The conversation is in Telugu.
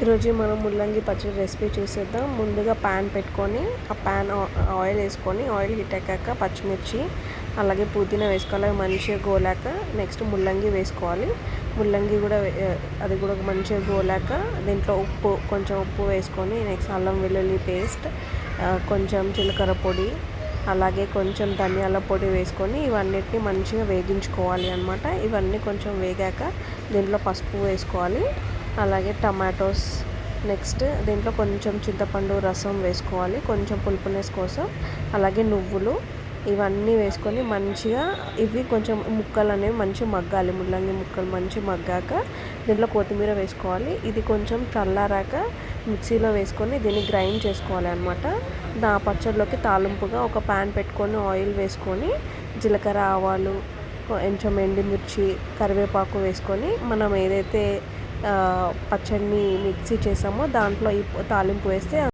ఈరోజు మనం ముల్లంగి పచ్చడి రెసిపీ చూసేద్దాం. ముందుగా ప్యాన్ పెట్టుకొని ఆ ప్యాన్ ఆయిల్ వేసుకొని ఆయిల్ హీట్ అయ్యాక పచ్చిమిర్చి అలాగే పుదీనా వేసుకోవాలి. మంచిగా గోలాక నెక్స్ట్ ముల్లంగి వేసుకోవాలి. ముల్లంగి కూడా అది కూడా మంచిగా గోలాక దీంట్లో కొంచెం ఉప్పు వేసుకొని నెక్స్ట్ అల్లం వెల్లుల్లి పేస్ట్, కొంచెం జీలకర్ర పొడి, అలాగే కొంచెం ధనియాల పొడి వేసుకొని ఇవన్నిటిని మంచిగా వేగించుకోవాలి అన్నమాట. ఇవన్నీ కొంచెం వేగాక దీంట్లో పసుపు వేసుకోవాలి, అలాగే టమాటోస్, నెక్స్ట్ దీంట్లో కొంచెం చింతపండు రసం వేసుకోవాలి కొంచెం పులుపునెస్ కోసం, అలాగే నువ్వులు, ఇవన్నీ వేసుకొని మంచిగా ఇవి కొంచెం ముక్కలు అనేవి మంచిగా మగ్గాలి. ముల్లంగి ముక్కలు మంచిగా మగ్గాక దీంట్లో కొత్తిమీర వేసుకోవాలి. ఇది కొంచెం చల్లారాక మిక్సీలో వేసుకొని దీన్ని గ్రైండ్ చేసుకోవాలి అనమాట. పచ్చడిలోకి తాలింపుగా ఒక ప్యాన్ పెట్టుకొని ఆయిల్ వేసుకొని జీలకర్ర, ఆవాలు, కొంచెం ఎండుమిర్చి, కరివేపాకు వేసుకొని మనం ఏదైతే పచ్చడిని మిక్సీ చేసామో దాంట్లో ఈ తాలింపు వేస్తే